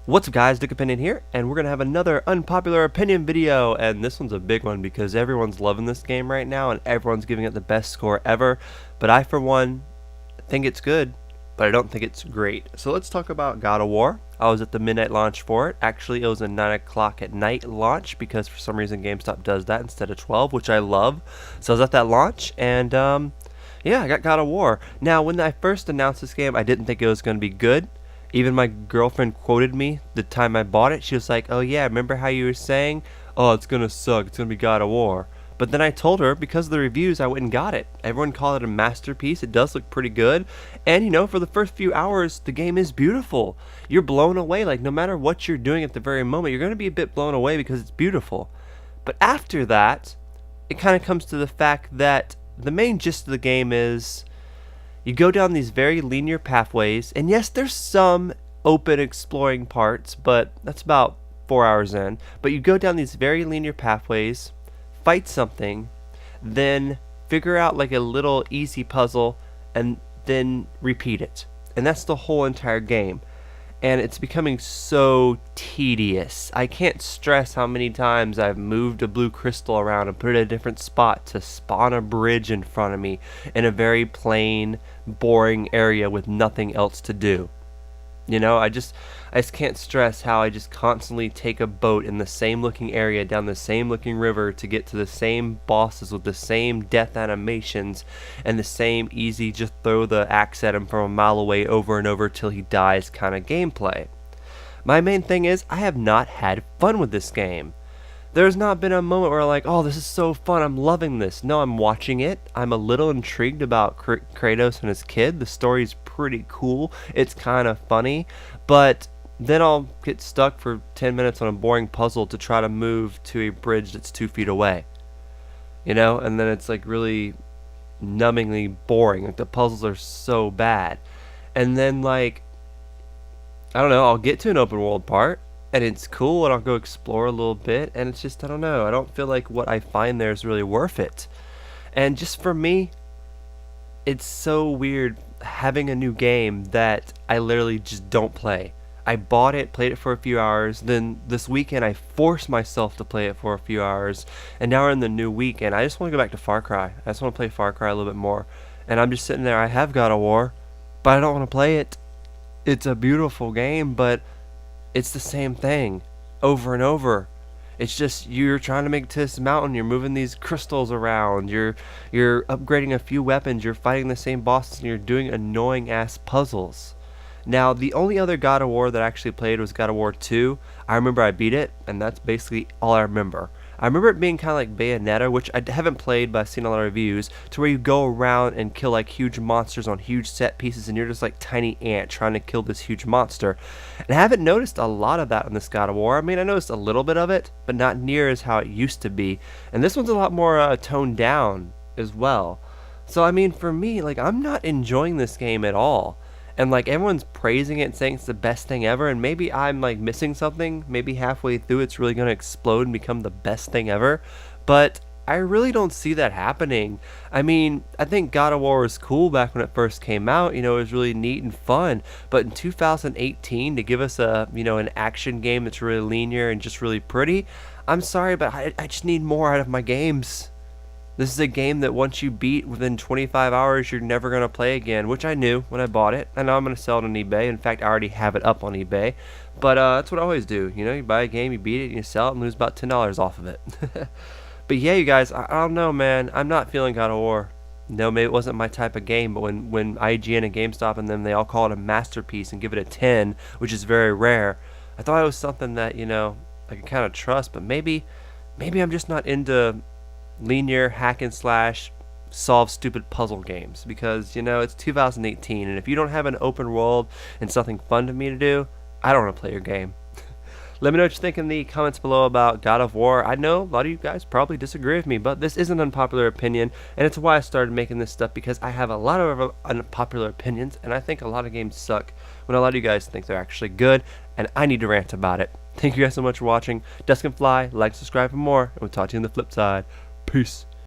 What's up guys, Dick Opinion here, and we're going to have another unpopular opinion video, and this one's a big one because everyone's loving this game right now and everyone's giving it the best score ever, but I for one think it's good, but I don't think it's great. So let's talk about God of War. I was at the midnight launch for it. Actually, it was a 9 o'clock at night launch because for some reason GameStop does that instead of 12, which I love. So I was at that launch, and yeah, I got God of War. Now, when I first announced this game, I didn't think it was going to be good. Even my girlfriend quoted me the time I bought it. She was like, oh yeah, remember how you were saying, oh, it's gonna suck, it's gonna be God of War. But then I told her, because of the reviews, I went and got it. Everyone called it a masterpiece. It does look pretty good. And you know, for the first few hours, the game is beautiful. You're blown away. Like, no matter what you're doing at the very moment, you're gonna be a bit blown away because it's beautiful. But after that, it kind of comes to the fact that the main gist of the game is you go down these very linear pathways, and yes, there's some open exploring parts, but that's about 4 hours in. But you go down these very linear pathways, fight something, then figure out like a little easy puzzle, and then repeat it. And that's the whole entire game. And it's becoming so tedious. I can't stress how many times I've moved a blue crystal around and put it in a different spot to spawn a bridge in front of me in a very plain, boring area with nothing else to do. You know, I just can't stress how I just constantly take a boat in the same looking area down the same looking river to get to the same bosses with the same death animations and the same easy just throw the axe at him from a mile away over and over till he dies kind of gameplay. My main thing is I have not had fun with this game. There's not been a moment where I'm like, oh, this is so fun, I'm loving this. No, I'm watching it. I'm a little intrigued about Kratos and his kid. The story's pretty cool. It's kind of funny. But then I'll get stuck for 10 minutes on a boring puzzle to try to move to a bridge that's 2 feet away. You know? And then it's like really numbingly boring. Like the puzzles are so bad. And then like, I don't know, I'll get to an open world part, and it's cool, and I'll go explore a little bit, and it's just, I don't know, I don't feel like what I find there is really worth it. And just for me, it's so weird having a new game that I literally just don't play. I bought it, played it for a few hours, then this weekend I forced myself to play it for a few hours, and now we're in the new week, and I just want to go back to Far Cry. I just want to play Far Cry a little bit more. And I'm just sitting there, I have God of War, but I don't want to play it. It's a beautiful game, but it's the same thing over and over. It's just you're trying to make it to this mountain, you're moving these crystals around, you're upgrading a few weapons, you're fighting the same bosses, and you're doing annoying ass puzzles. Now, the only other God of War that I actually played was God of War 2. I remember I beat it, and that's basically all I remember. I remember it being kind of like Bayonetta, which I haven't played, but I've seen a lot of reviews, to where you go around and kill like huge monsters on huge set pieces, and you're just like tiny ant trying to kill this huge monster. And I haven't noticed a lot of that in this God of War. I mean, I noticed a little bit of it, but not near as how it used to be. And this one's a lot more toned down as well. So I mean, for me, like, I'm not enjoying this game at all. And like everyone's praising it and saying it's the best thing ever, and maybe I'm like missing something. Maybe halfway through it's really gonna explode and become the best thing ever. But I really don't see that happening. I mean, I think God of War was cool back when it first came out. You know, it was really neat and fun. But in 2018, to give us a, you know, an action game that's really linear and just really pretty, I'm sorry, but I just need more out of my games. This is a game that once you beat within 25 hours, you're never going to play again, which I knew when I bought it. I know I'm going to sell it on eBay. In fact, I already have it up on eBay. But that's what I always do. You know, you buy a game, you beat it, and you sell it and lose about $10 off of it. But yeah, you guys, I don't know, man. I'm not feeling God of War. No, maybe it wasn't my type of game, but when IGN and GameStop and them, they all call it a masterpiece and give it a 10, which is very rare, I thought it was something that, you know, I could kind of trust. But maybe I'm just not into linear hack and slash solve stupid puzzle games, because you know it's 2018, and if you don't have an open world and something fun to me to do, I don't want to play your game. Let me know what you think in the comments below about God of War. I know a lot of you guys probably disagree with me, but this is an unpopular opinion, and it's why I started making this stuff, because I have a lot of unpopular opinions, and I think a lot of games suck when a lot of you guys think they're actually good, and I need to rant about it. Thank you guys so much for watching. Dust can fly, like, subscribe for more, and we'll talk to you on the flip side. Peace.